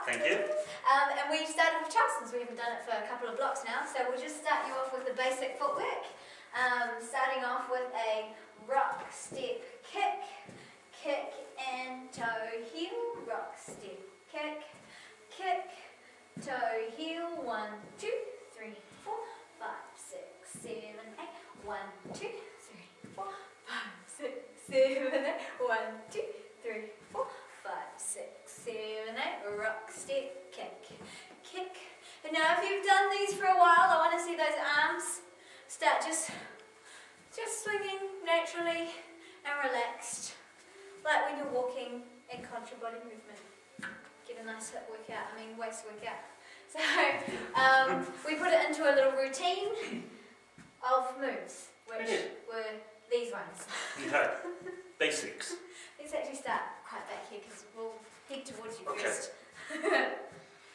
Thank you. And we've started with Charleston's. We haven't done it for a couple of blocks now, so we'll just start you off with the basic footwork. Starting off with a rock, step, kick, kick and toe, heel, rock, step, kick, kick, toe, heel, 1, 2, 3, 4, 5, 6, 7, 8, 1, 2, 3, 4, 5, 6, 7, 8, 1, 2, 3, 4, 5, 6, 7, 8, rock, step, kick, kick. And now if you've done these for a while, I want to see those arms start just swinging naturally and relaxed, like when you're walking and contra body movement. Get a nice hip workout, waist workout. So we put it into a little routine of moves, which were these ones. Okay, basics. Let's actually start quite back here because we'll head towards you first.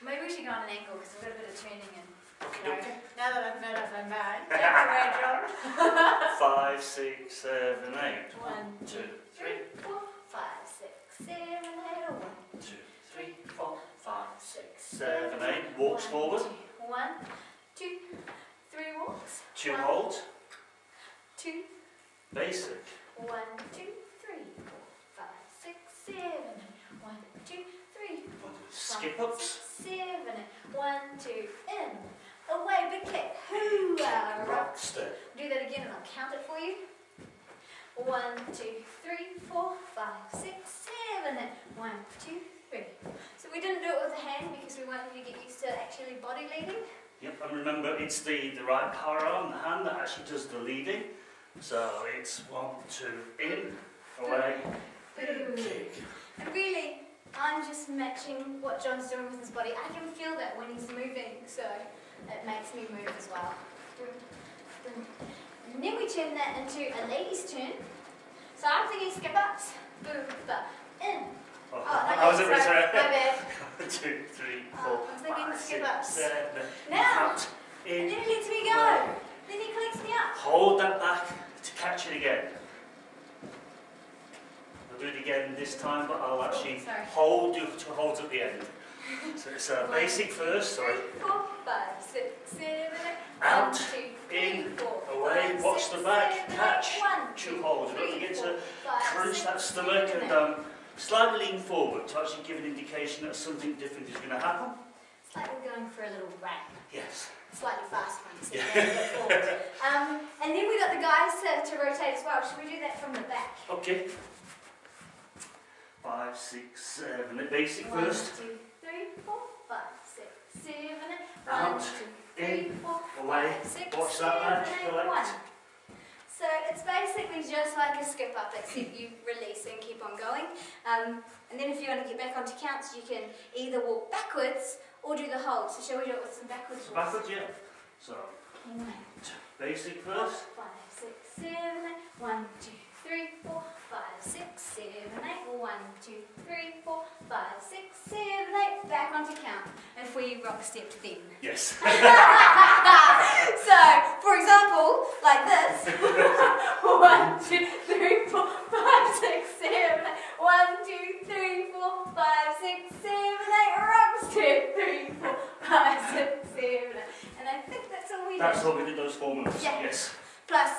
Maybe we should go on an angle because we've got a bit of turning in. Okay. Now that I've notified mine, that's the way, John. 5, 6, 7, 8. 1, 2, 3, 4, 5, 6, 7, 8. 1, 2, 3, 4, 5, 6, 7, 8. Walks forward. 1, 2, 3 walks. 2 holds. 2. Basic. 1, 2, 3, 4, 5, 6, 7. 1, 2, 3, 4. Skip ups. 7. 1, 2, in. Away, big kick. Hoo-ah, rock. Step. Do that again and I'll count it for you. 1, 2, 3, 4, 5, 6, 7. 1, 2, 3. So we didn't do it with the hand because we wanted you to get used to actually body leading. Yep, and remember it's the right power arm, the hand, that actually does the leading. So it's 1, 2, in, away, kick. And really, I'm just matching what John's doing with his body. I can feel that when he's moving, so it makes me move as well. And then we turn that into a lady's turn. So I'm thinking skip ups, boom, but in. Oh, no, I was sorry, my bad. 2, 3, 4, I'm thinking 5, skip 6, ups. 7. Now, Out, in, and then he lets me go. Then he collects me up. hold that back to catch it again. I'll do it again this time, but I'll actually hold your 2 holds at the end. So it's a basic first, sorry. 3, 4, 5, 6, 7, 8. Out, 1, 2, 3, in, 4, away, 5, watch 6, the back, 7, catch, 1, 2 holds. Don't forget to 5, crunch 6, that stomach 7, and slightly lean forward to actually give an indication that something different is going to happen. It's like we're going for a little run. Yes. Slightly fast one, so you're going a bit forward. And then we got the guys to rotate as well. Should we do that from the back? Okay. 5, 6, 7. The basic 1, 2, first. 3, 4, 5, 6, 7, 8. Out, 1, 2, 3, 4, away. 5, 6, Watch that 7, back, 8, collect. 1. So it's basically just like a skip up, except you release and keep on going. And then if you want to get back onto counts, you can either walk backwards or do the hold. So shall we do it with some backwards walks? Backwards, yeah. So, Anyway. basic 4, first. 5, 6, 7, 8. 1, 2, 3, 4, 5, 6, 7, 8. 1, 2, 3, 4, 5, 6, 7, 8. Back onto count. And for you rock step then. Yes. So, for example, like this. 1, 2, 3, 4, 5, 6, 7, 8. 1, 2, 3, 4, 5, 6, 7, 8. Rock step. 3, 4, 5, 6, 7, 8. And I think that's all we did. That's all we did, those 4 moves. Yeah. Yes. Plus,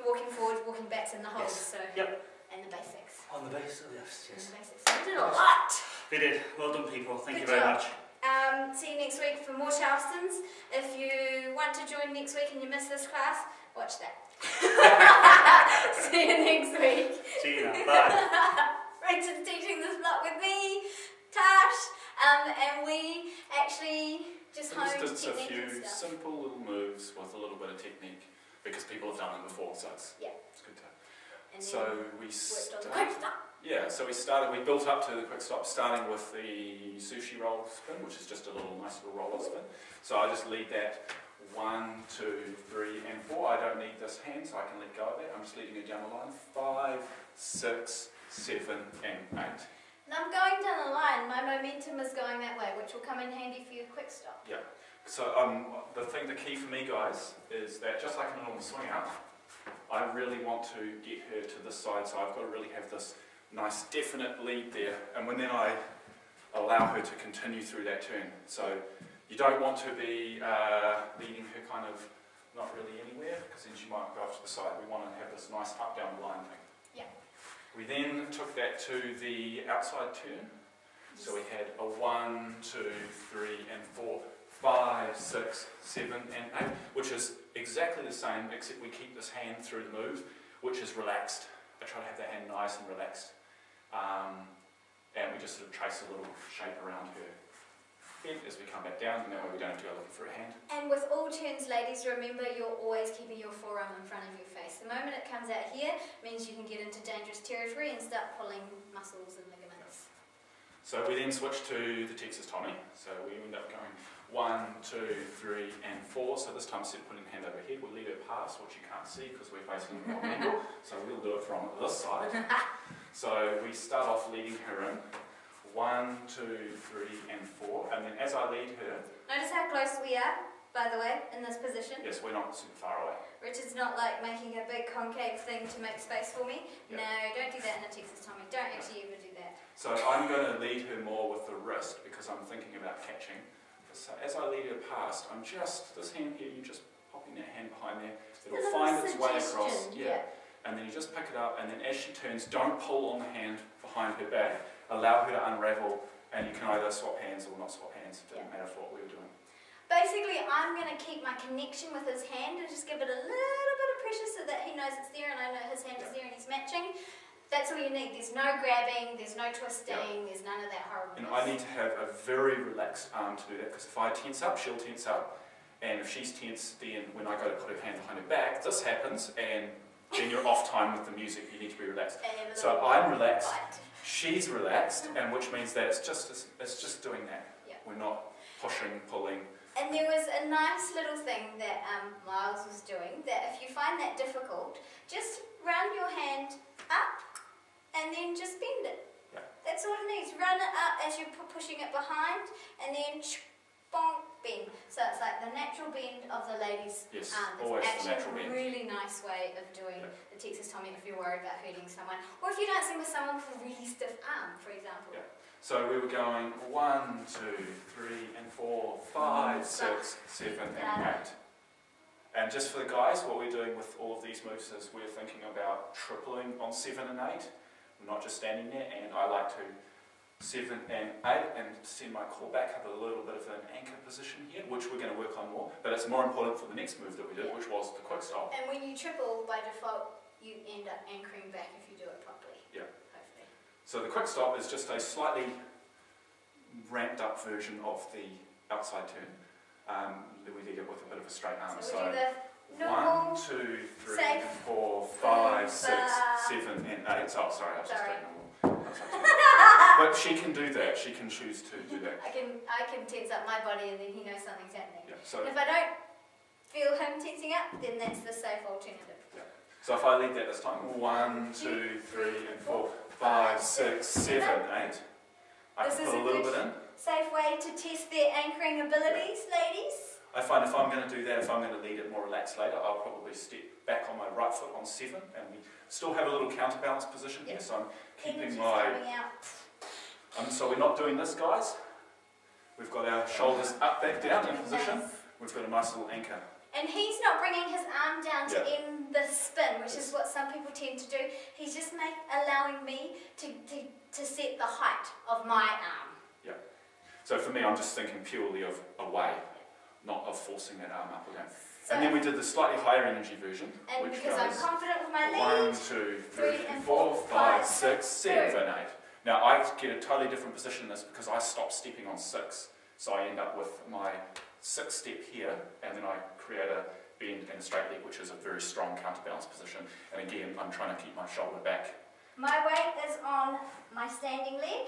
walking forward, walking backs and the holds. Yes. So. Yep. And the basics. On the base, oh, yes, yes. And the basics. So we did a lot. We did. Well done, people. Thank you Good very job. much. See you next week for more Charlestons. If you want to join next week and you miss this class, watch that. See you next week. See you now. Bye. Richard's teaching this block with me, Tash, and we actually just honed Just a technique few and stuff. simple little moves with a little bit of technique because people have done it before, so it's good to. And So we worked on the quick stop. we built up to the quick stop, starting with the sushi roll spin, which is just a little nice little roller spin. So I just lead that 1, 2, 3, and 4. I don't need this hand, so I can let go of that. I'm just leading it down the line. 5, 6, 7, and 8. And I'm going down the line. My momentum is going that way, which will come in handy for your quick stop. Yeah. So the key for me, guys, is that just like a normal swing out, I really want to get her to this side, so I've got to really have this nice definite lead there. And when then I allow her to continue through that turn. So you don't want to be leading her kind of not really anywhere, because then she might go off to the side. We want to have this nice up, down, line thing. Yeah. We then took that to the outside turn. So we had a 1, 2, 3 and 4, 5, 6, 7 and 8, which is exactly the same, except we keep this hand through the move, which is relaxed. I try to have that hand nice and relaxed. And we just sort of trace a little shape around her head as we come back down, and that way we don't have to go looking for a hand. And with all turns, ladies, remember you're always keeping your forearm in front of your face. The moment it comes out here means you can get into dangerous territory and start pulling muscles and ligaments. So we then switch to the Texas Tommy. So we end up going 1, 2, 3 and 4. So this time instead of putting the hand over her head, we'll lead her past, which you can't see because we're facing the wrong angle. So we'll do it from this side. So we start off leading her in. 1, 2, 3 and 4. And then as I lead her... Notice how close we are, by the way, in this position. Yes, we're not super far away. Richard's not like making a big concave thing to make space for me. Yep. No, don't do that in a Texas Tommy. Don't actually ever do that. So I'm going to lead her more with the wrist because I'm thinking about catching. So as I lead her past, I'm just, this hand here, you're just popping that hand behind there. It'll find its way across. Yeah. And then you just pick it up, and then as she turns, don't pull on the hand behind her back. Allow her to unravel, and you can either swap hands or not swap hands. It doesn't matter for what we were doing. Basically, I'm going to keep my connection with his hand and just give it a little bit of pressure so that he knows it's there and I know his hand is there and he's matching. That's all you need. There's no grabbing, there's no twisting, there's none of that horribleness. And I need to have a very relaxed arm to do that, because if I tense up, she'll tense up. And if she's tense, then when I go to put her hand behind her back, this happens, and then you're off time with the music. You need to be relaxed. So I'm relaxed. She's relaxed, and which means that it's just doing that. Yeah. We're not pushing, pulling. And there was a nice little thing that Miles was doing, that if you find that difficult, just run your hand up and then just bend it. Yeah. That's all it needs. Run it up as you're pushing it behind, and then bonk, bend. So it's like the natural bend of the lady's arm. Always it's the natural actually bend. a really nice way of doing the Texas Tommy if you're worried about hurting someone. Or if you're dancing with someone with a really stiff arm, for example. Yeah. So we were going 1, 2, 3 and 4, 5, 6, 7 and 8. And just for the guys, what we're doing with all of these moves is we're thinking about tripling on 7 and 8. We're not just standing there, and I like to 7 and 8 and send my core back, have a little bit of an anchor position here, which we're going to work on more. But it's more important for the next move that we did, which was the quick stop. And when you triple, by default, you end up anchoring back if you do it properly. Yeah. Hopefully. So the quick stop is just a slightly ramped up version of the outside turn. We did it with a bit of a straight arm. So we'll do the normal, 1, 2, 3 safe, and 4, 5, 6, 7 and 8. Oh, sorry, I was just doing normal. But she can do that. She can choose to do that. I can tense up my body and then he knows something's happening. Yeah, so and if I don't feel him tensing up, then that's the safe alternative. yeah. So if I lead that this time, 1, 2, 3 and 4, 5, 6, 7, 8. I This can is put a little bit in. Safe way to test their anchoring abilities, ladies. I find if I'm going to do that, if I'm going to lead it more relaxed later, I'll probably step back on my right foot on 7, and we still have a little counterbalance position here, so I'm keeping my... coming out. So we're not doing this, guys. We've got our shoulders up, back, down in position. We've got a nice little anchor. And he's not bringing his arm down to Yeah. end the spin, which is what some people tend to do. He's just allowing me to set the height of my arm. Yeah. So for me, I'm just thinking purely of away, not of forcing that arm up again. So, And then we did the slightly higher energy version, and which because I'm goes confident with my 1, lead, 2, 3 3, and 4, 5, 6, 6, 7, 8. Now I get a totally different position in this because I stop stepping on 6. So I end up with my 6th step here, and then I create a bend and a straight leg, which is a very strong counterbalance position. And again, I'm trying to keep my shoulder back. my weight is on my standing leg.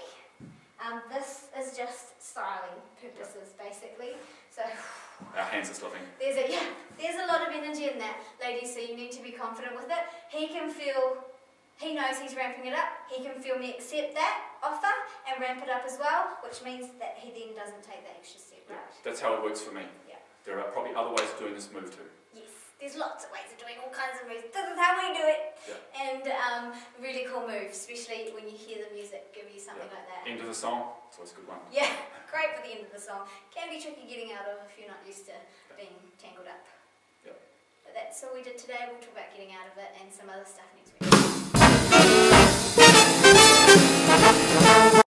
This is just styling purposes, basically. So Our hands are slipping. there's a lot of energy in that, ladies. So you need to be confident with it. He knows he's ramping it up. He can feel me accept that offer and ramp it up as well, which means that he then doesn't take that extra step, Yeah, right? that's how it works for me. Yeah. There are probably other ways of doing this move too. Yes, there's lots of ways of doing all kinds of moves. This is how we do it. Yeah. And really cool move, especially when you hear the music give you something like that. End of the song, it's always a good one. Yeah, great for the end of the song. Can be tricky getting out of if you're not used to being tangled up. Yep. But that's all we did today. We'll talk about getting out of it and some other stuff next week.